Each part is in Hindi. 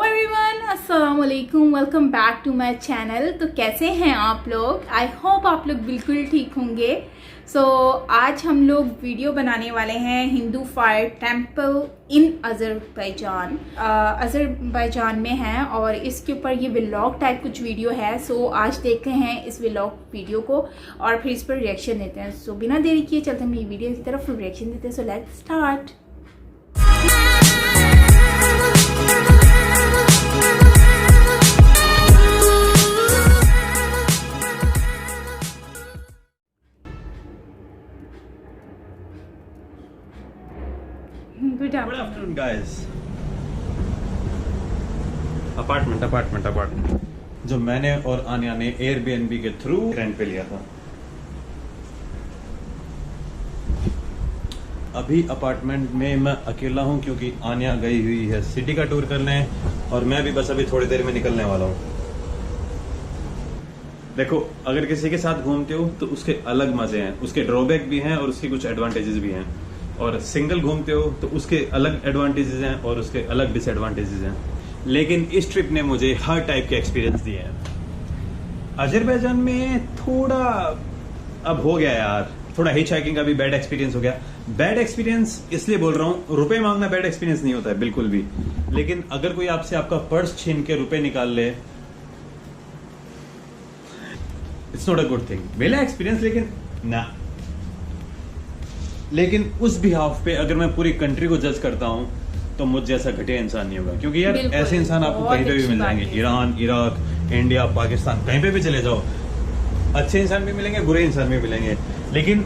एवरीवन, अस्सलाम वालेकुम। Welcome back to my channel. तो कैसे हैं आप लोग? आई होप आप लोग बिल्कुल ठीक होंगे। आज हम लोग वीडियो बनाने वाले हैं Hindu fire temple in Azerbaijan. Azerbaijan में है और इसके ऊपर ये व्लॉग टाइप कुछ वीडियो है। आज देखते हैं इस व्लॉग वीडियो को और फिर इस पर रिएक्शन देते हैं। बिना देरी किए चलते हैं ये वीडियो की तरफ, रिएक्शन देते हैं। Let's start. Good afternoon, guys. Apartment जो मैंने और आनिया ने एयरबीएनबी के थ्रू रेंट पे लिया था। अभी अपार्टमेंट में मैं अकेला हूँ क्योंकि आनिया गई हुई है सिटी का टूर करने और मैं भी बस अभी थोड़ी देर में निकलने वाला हूँ। देखो, अगर किसी के साथ घूमते हो तो उसके अलग मजे हैं, उसके ड्रॉबैक भी हैं और उसके कुछ एडवांटेजेस भी हैं। और सिंगल घूमते हो तो उसके अलग एडवांटेजेस हैं और उसके अलग डिसएडवांटेजेस हैं। लेकिन इस ट्रिप ने मुझे हर टाइप के एक्सपीरियंस दिए हैं। अजरबैजान में थोड़ा अब हो गया यार, थोड़ा हिच हाइकिंग का भी बैड एक्सपीरियंस हो गया। बैड एक्सपीरियंस इसलिए बोल रहा हूँ, रुपए मांगना बैड एक्सपीरियंस नहीं होता है बिल्कुल भी। लेकिन अगर कोई आपसे आपका पर्स छीन के रुपए निकाल ले, it's not a good thing. मिला एक्सपीरियंस लेकिन उस बिहाफ पे अगर मैं पूरी कंट्री को जज करता हूँ तो मुझ जैसा घटिया इंसान नहीं होगा। क्योंकि यार ऐसे इंसान आपको कहीं पे भी मिल जाएंगे, ईरान, इराक, इंडिया, पाकिस्तान, कहीं पे भी चले जाओ, अच्छे इंसान भी मिलेंगे, बुरे इंसान भी मिलेंगे। लेकिन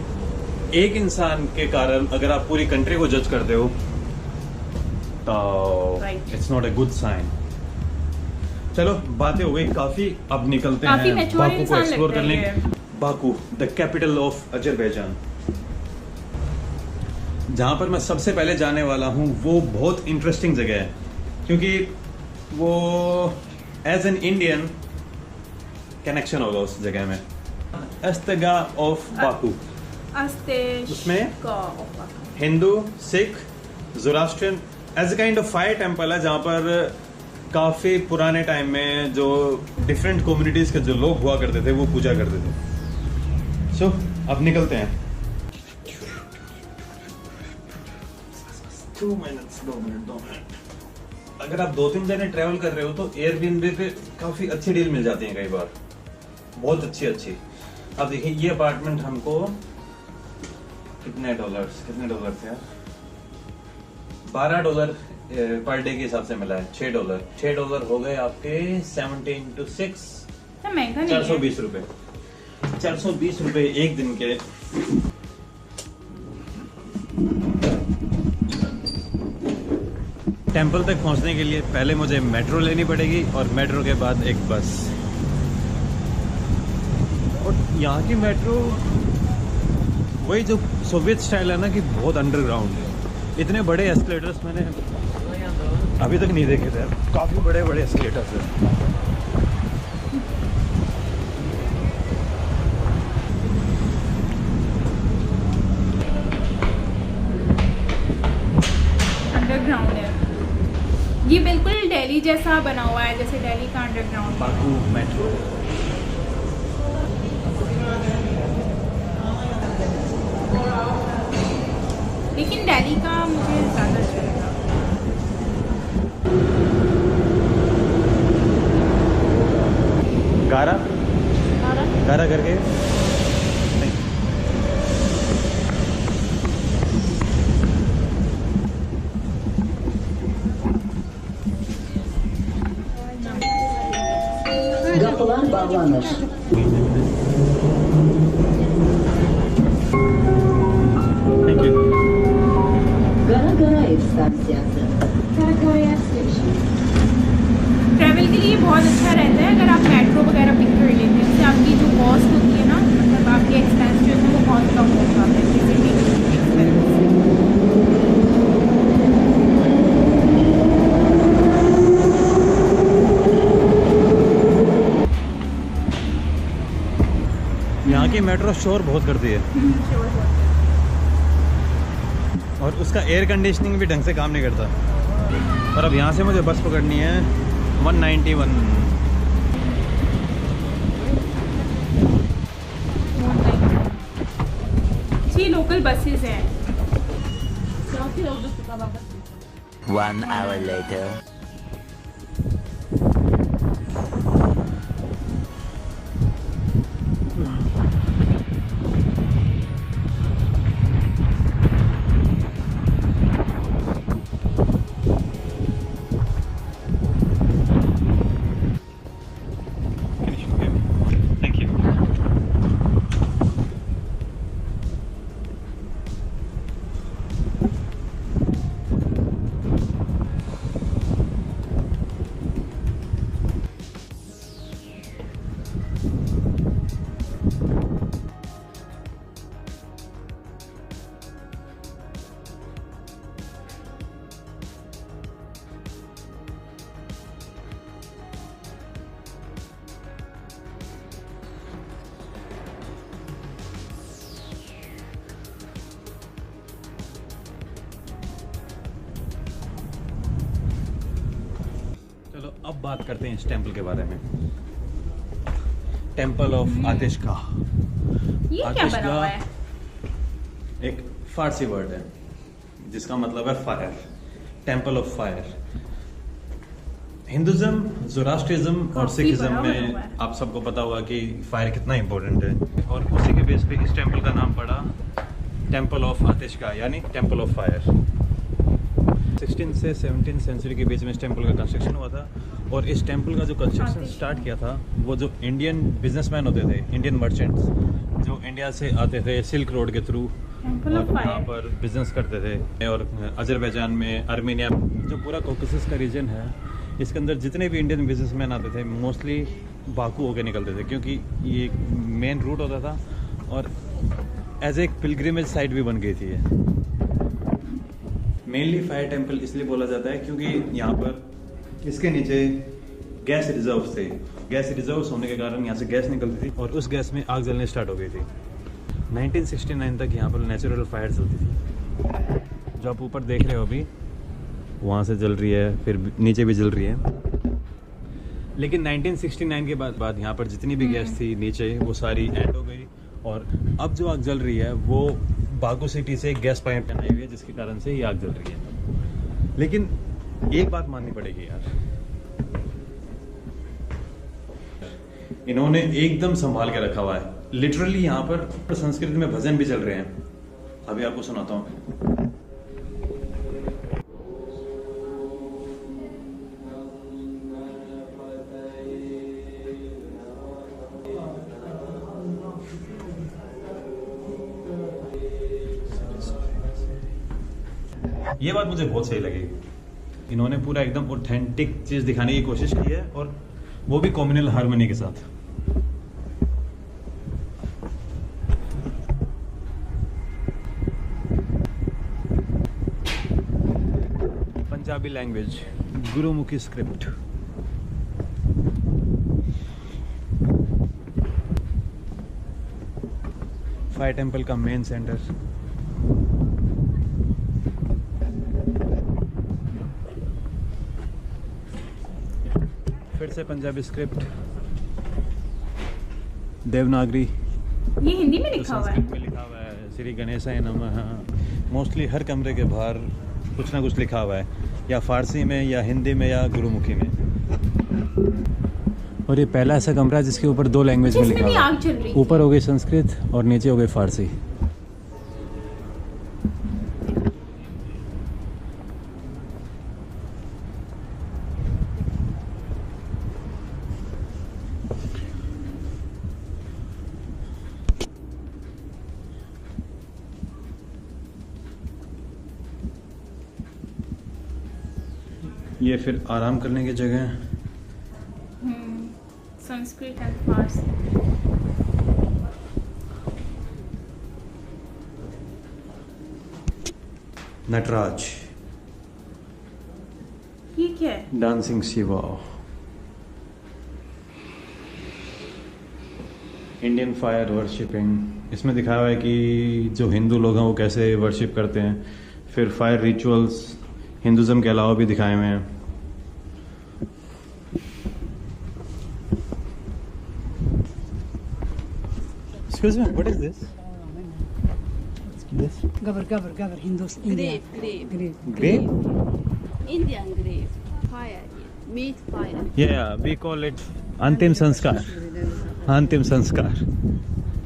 एक इंसान के कारण अगर आप पूरी कंट्री को जज करते हो तो it's not a good sign. चलो, बातें हो गई काफी, अब निकलते हैं बाकू को एक्सप्लोर करने। Baku, the capital of Azerbaijan, जहां पर मैं सबसे पहले जाने वाला हूं, वो बहुत इंटरेस्टिंग जगह है क्योंकि वो एज एन इंडियन कनेक्शन होगा उस जगह में। अस्तगा ऑफ बाकू, उसमें Hindu, Sikh, Zoroastrian as a kind of fire temple है, जहां पर काफी पुराने टाइम में जो डिफरेंट कम्युनिटीज के जो लोग हुआ करते थे वो पूजा करते थे। अब निकलते हैं। 2 मिनट। अगर आप 2-3 जने ट्रेवल कर रहे हो तो एयरबीएनबी पे काफी अच्छी डील मिल जाती है कई बार, बहुत अच्छी। अब देखिए, ये अपार्टमेंट हमको कितने डॉलर थे यार? $12 पर डे के हिसाब से मिला है। $6 हो गए आपके 17 to 6, 420 रुपए। 420 रुपए एक दिन के। टेंपल तक पहुंचने के लिए पहले मुझे मेट्रो लेनी पड़ेगी और मेट्रो के बाद एक बस। और यहाँ की मेट्रो वही जो सोवियत स्टाइल है ना, कि बहुत अंडरग्राउंड है। इतने बड़े एस्केलेटर्स मैंने अभी तक नहीं देखे थे, काफी बड़े एस्केलेटर्स हैं। अंडरग्राउंड है ये, बिल्कुल दिल्ली जैसा बना हुआ है, जैसे दिल्ली का अंडरग्राउंड। Baku metro. लेकिन दिल्ली का मुझे ज्यादा अच्छा लगा। गारा करके Kapılar bağlanır. Thank you. Garagara stasyası. Garagara station. Travel के लिए बहुत अच्छा रहता है अगर आप मेट्रो वगैरह पिक कर लेते हैं। उससे आपकी जो कॉस्ट होती है ना, मतलब आपके एक्सपेंस जो है वो बहुत कम हो जाता है किसी भी एक्सपेंस। यहाँ की मेट्रो शोर बहुत करती है और उसका एयर कंडीशनिंग भी ढंग से काम नहीं करता। और अब यहाँ से मुझे बस पकड़नी है 191। ये लोकल बसेस हैं। 1 hour later. Thank you. चलो अब बात करते हैं इस टेंपल के बारे में। Temple of Ateshgah. ये क्या बना हुआ है? एक फारसी वर्ड है जिसका मतलब है fire. Temple of fire. Hinduism, Zoroastrianism और काफी सिखिज्म बड़ा बना हुआ में है। आप सबको पता होगा कि फायर कितना इंपॉर्टेंट है, और उसी के बेस पे इस टेंपल का नाम पड़ा टेंपल ऑफ आतिशगाह, यानी टेंपल ऑफ फायर। 16 से 17 सेंचुरी के बीच में इस टेंपल का कंस्ट्रक्शन हुआ था, और इस टेंपल का जो कंस्ट्रक्शन स्टार्ट किया था वो जो इंडियन बिजनेसमैन होते थे, इंडियन मर्चेंट्स जो इंडिया से आते थे सिल्क रोड के थ्रू टेंपल ऑफ और यहाँ फायर। पर बिजनेस करते थे। और अजरबैजान में, आर्मेनिया, जो पूरा कॉकेसस का रीजन है, इसके अंदर जितने भी इंडियन बिजनेसमैन आते थे मोस्टली बाकू होकर निकलते थे, क्योंकि ये एक मेन रूट होता था और एज एक पिलग्रिमेज साइट भी बन गई थी ये। मेनली फायर टेंपल इसलिए बोला जाता है क्योंकि यहाँ पर इसके नीचे गैस रिजर्व्स थे। गैस रिजर्व्स होने के कारण यहाँ से गैस निकलती थी और उस गैस में आग जलने स्टार्ट हो गई थी। 1969 तक यहाँ पर नेचुरल फायर चलती थी। जो आप ऊपर देख रहे हो अभी, वहाँ से जल रही है, फिर नीचे भी जल रही है। लेकिन 1969 के बाद यहाँ पर जितनी भी गैस थी नीचे, वो सारी एंड हो गई, और अब जो आग जल रही है वो बागो सिटी से गैस पाइप बनाई हुई है, जिसके कारण से ये आग जल रही है। लेकिन एक बात माननी पड़ेगी यार, इन्होंने एकदम संभाल के रखा हुआ है। लिटरली यहाँ पर संस्कृत में भजन भी चल रहे हैं। अभी आपको सुनाता हूँ। ये बात मुझे बहुत सही लगी। इन्होंने पूरा एकदम ऑथेंटिक चीज दिखाने की कोशिश की है, और वो भी कम्युनल हार्मनी के साथ। Punjabi language, Gurmukhi script. Fire temple का मेन सेंटर। फिर से पंजाबी स्क्रिप्ट, देवनागरी। ये हिंदी में लिखा हुआ है। संस्कृत में लिखा हुआ है श्री गणेशाय नमः। मोस्टली हर कमरे के बाहर कुछ ना कुछ लिखा हुआ है, या फारसी में, या हिंदी में, या गुरुमुखी में। और ये पहला ऐसा कमरा है जिसके ऊपर 2 लैंग्वेज में लिखा भी हुआ आग है। चल रही थी। ऊपर हो गई संस्कृत और नीचे हो गई फारसी। ये फिर आराम करने की जगह है। संस्कृत एंड फारसी। नटराज, ये क्या है? Dancing Shiva. Indian fire worshipping. इसमें दिखाया हुआ है कि जो हिंदू लोग हैं वो कैसे वर्शिप करते हैं। फिर फायर रिचुअल्स हिंदुज़म के अलावा भी दिखाए हुए हैं। Excuse me, what is this? This Gabar, Hindus, India. Grave. grape? Indian grave. Fire. Meat fire. Yeah, we call it Antim Sanskar. Antim Sanskar.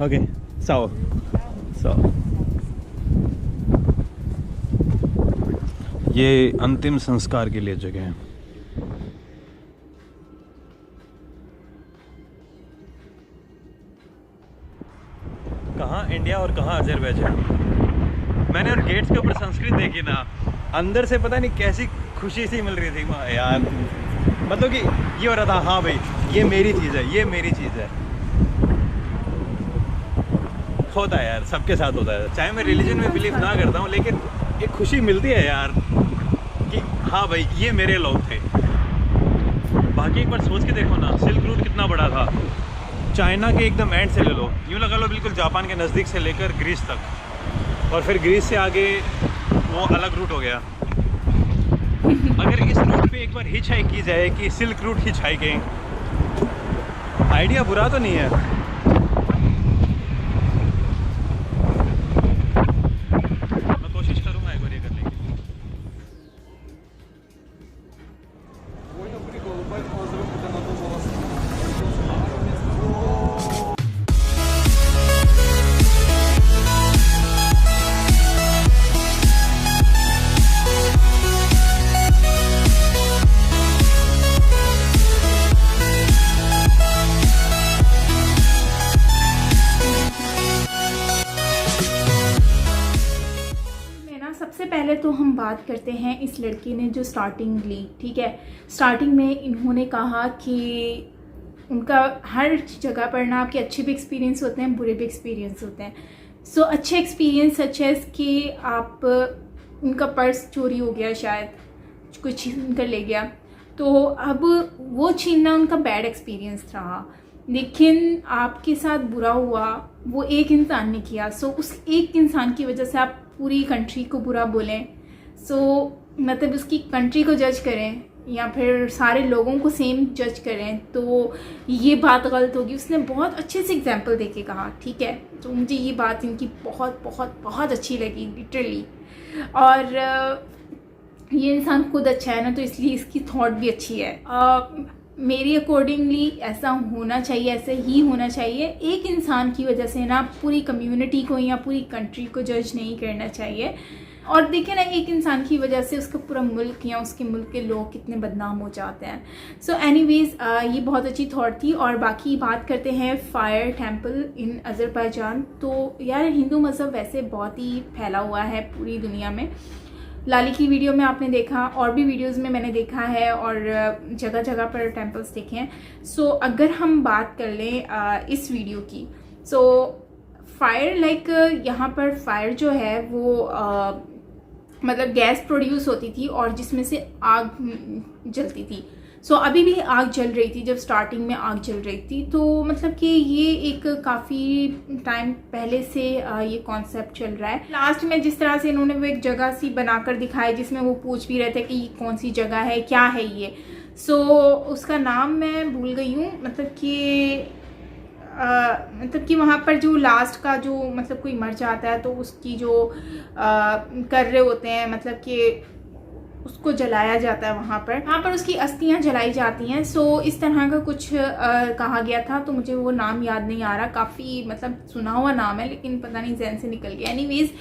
Okay, so. ये अंतिम संस्कार के लिए जगह है। कहाँ इंडिया और कहाँ अजरबैजान। मैंने उन गेट्स के ऊपर संस्कृत देखी ना, अंदर से पता नहीं कैसी खुशी सी मिल रही थी यार। मतलब कि ये हो रहा था, हाँ भाई ये मेरी चीज़ है, ये मेरी चीज़ है। होता है यार, सबके साथ होता है। चाहे मैं रिलीजन में बिलीव ना करता हूँ, लेकिन एक खुशी मिलती है यार कि हाँ भाई ये मेरे लोग थे। बाकी एक बार सोच के देखो ना, सिल्क रूट कितना बड़ा था। चाइना के एकदम एंड से ले लो, यूँ लगा लो बिल्कुल जापान के नज़दीक से लेकर ग्रीस तक, और फिर ग्रीस से आगे वो अलग रूट हो गया। अगर इस रूट पे एक बार हिच हाइक की जाए कि silk route hitch hiking, idea बुरा तो नहीं है। मैं कोशिश करूँगा एक बार ये करने की। सबसे पहले तो हम बात करते हैं इस लड़की ने जो स्टार्टिंग ली, ठीक है। स्टार्टिंग में इन्होंने कहा कि उनका हर जगह पर ना आपके अच्छे भी एक्सपीरियंस होते हैं, बुरे भी एक्सपीरियंस होते हैं। सो अच्छे एक्सपीरियंस सच है कि आप उनका पर्स चोरी हो गया, शायद कुछ छीन कर ले गया, तो अब वो छीनना उनका बैड एक्सपीरियंस रहा। लेकिन आपके साथ बुरा हुआ, वो एक इंसान ने किया। सो उस एक इंसान की वजह से आप पूरी कंट्री को बुरा बोलें, सो मतलब उसकी कंट्री को जज करें या फिर सारे लोगों को सेम जज करें, तो ये बात गलत होगी। उसने बहुत अच्छे से एग्जांपल देके कहा, ठीक है। तो मुझे ये बात इनकी बहुत बहुत बहुत अच्छी लगी लिटरली। और ये इंसान खुद अच्छा है ना, तो इसलिए इसकी थॉट भी अच्छी है। मेरी अकॉर्डिंगली ऐसा होना चाहिए, ऐसे ही होना चाहिए। एक इंसान की वजह से ना पूरी कम्युनिटी को या पूरी कंट्री को जज नहीं करना चाहिए। और देखिए ना, एक इंसान की वजह से उसका पूरा मुल्क या उसके मुल्क के लोग कितने बदनाम हो जाते हैं। सो एनीवेज ये बहुत अच्छी थॉट थी। और बाकी बात करते हैं फायर टेम्पल इन अज़रबैजान। तो यार हिंदू मज़हब वैसे बहुत ही फैला हुआ है पूरी दुनिया में। लाली की वीडियो में आपने देखा, और भी वीडियोस में मैंने देखा है, और जगह जगह पर टेम्पल्स देखे हैं। सो अगर हम बात कर लें इस वीडियो की, सो फायर लाइक यहाँ पर फायर जो है वो मतलब गैस प्रोड्यूस होती थी और जिसमें से आग जलती थी। सो अभी भी आग जल रही थी, जब स्टार्टिंग में आग जल रही थी। तो मतलब कि ये एक काफ़ी टाइम पहले से ये कॉन्सेप्ट चल रहा है। लास्ट में जिस तरह से इन्होंने वो एक जगह सी बनाकर दिखाई, जिसमें वो पूछ भी रहे थे कि कौन सी जगह है, क्या है ये। सो उसका नाम मैं भूल गई हूँ। मतलब कि वहाँ पर जो लास्ट का जो मतलब कोई मर जाता है तो उसकी जो कर रहे होते हैं, मतलब कि उसको जलाया जाता है वहाँ पर उसकी अस्थियाँ जलाई जाती हैं। सो इस तरह का कुछ कहा गया था, तो मुझे वो नाम याद नहीं आ रहा। काफ़ी मतलब सुना हुआ नाम है, लेकिन पता नहीं जहन से निकल गया। एनीवेज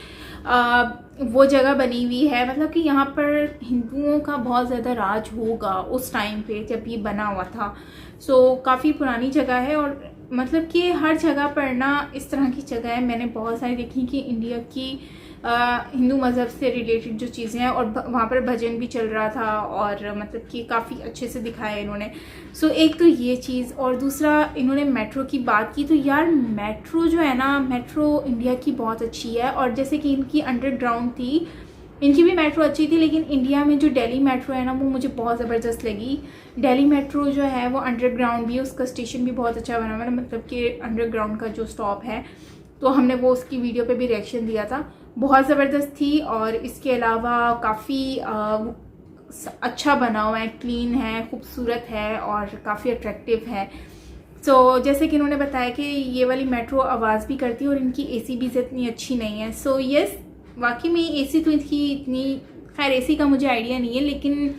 वो जगह बनी हुई है। मतलब कि यहाँ पर हिंदुओं का बहुत ज़्यादा राज होगा उस टाइम पे जब ये बना हुआ था। सो काफ़ी पुरानी जगह है। और मतलब कि हर जगह पर ना इस तरह की जगह है, मैंने बहुत सारी देखी कि इंडिया की हिंदू मज़हब से रिलेटेड जो चीज़ें हैं, और वहाँ पर भजन भी चल रहा था, और मतलब कि काफ़ी अच्छे से दिखाया इन्होंने। सो एक तो ये चीज़, और दूसरा इन्होंने मेट्रो की बात की। तो यार मेट्रो जो है ना, मेट्रो इंडिया की बहुत अच्छी है। और जैसे कि इनकी अंडरग्राउंड थी, इनकी भी मेट्रो अच्छी थी, लेकिन इंडिया में जो दिल्ली मेट्रो है ना, वो मुझे बहुत ज़बरदस्त लगी। दिल्ली मेट्रो जो है वो अंडरग्राउंड भी है, उसका स्टेशन भी बहुत अच्छा बना हुआ है, मतलब कि अंडरग्राउंड का जो स्टॉप है। तो हमने वो उसकी वीडियो पे भी रिएक्शन दिया था, बहुत ज़बरदस्त थी। और इसके अलावा काफ़ी अच्छा बना हुआ है, क्लीन है, खूबसूरत है और काफ़ी अट्रैक्टिव है। सो जैसे कि इन्होंने बताया कि ये वाली मेट्रो आवाज़ भी करती है और इनकी एसी भी इतनी अच्छी नहीं है। सो यस, वाकई में एसी तो इनकी इतनी, खैर एसी का मुझे आइडिया नहीं है, लेकिन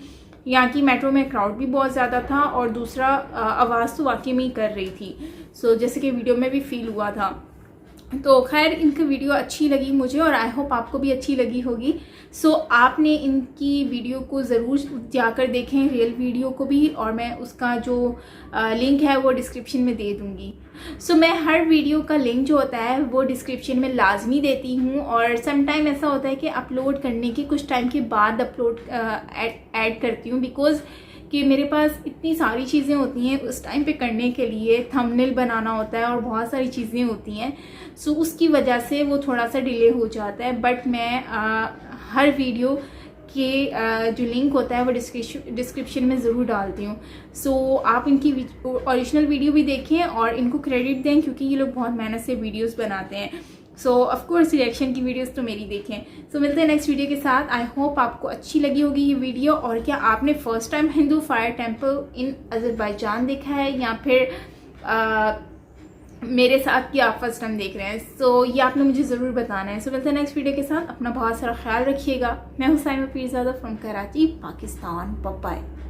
यहाँ की मेट्रो में क्राउड भी बहुत ज़्यादा था और दूसरा आवाज़ तो वाकई में ही कर रही थी। सो जैसे कि वीडियो में भी फील हुआ था। तो खैर इनकी वीडियो अच्छी लगी मुझे और आई होप आपको भी अच्छी लगी होगी। सो आपने इनकी वीडियो को ज़रूर जाकर देखें, रियल वीडियो को भी, और मैं उसका जो लिंक है वो डिस्क्रिप्शन में दे दूँगी। सो मैं हर वीडियो का लिंक जो होता है वो डिस्क्रिप्शन में लाजमी देती हूँ, और सम टाइम ऐसा होता है कि अपलोड करने के कुछ टाइम के बाद अपलोड ऐड करती हूँ, बिकॉज़ कि मेरे पास इतनी सारी चीज़ें होती हैं उस टाइम पे करने के लिए, थंबनेल बनाना होता है और बहुत सारी चीज़ें होती हैं। सो उसकी वजह से वो थोड़ा सा डिले हो जाता है। बट मैं हर वीडियो के जो लिंक होता है वो डिस्क्रिप्शन में ज़रूर डालती हूँ। सो आप इनकी ओरिजिनल वीडियो भी देखें और इनको क्रेडिट दें, क्योंकि ये लोग बहुत मेहनत से वीडियोस बनाते हैं। सो ऑफकोर्स रिएक्शन की वीडियोस तो मेरी देखें। सो मिलते हैं नेक्स्ट वीडियो के साथ। आई होप आपको अच्छी लगी होगी ये वीडियो। और क्या आपने first time Hindu fire temple in Azerbaijan देखा है, या फिर मेरे साथ कि आप फर्स्ट टाइम देख रहे हैं? सो ये आपने मुझे ज़रूर बताना है। सो मिलते हैं नेक्स्ट वीडियो के साथ। अपना बहुत सारा ख्याल रखिएगा। मैं Husaima Pirzada from Karachi, Pakistan. Bye bye.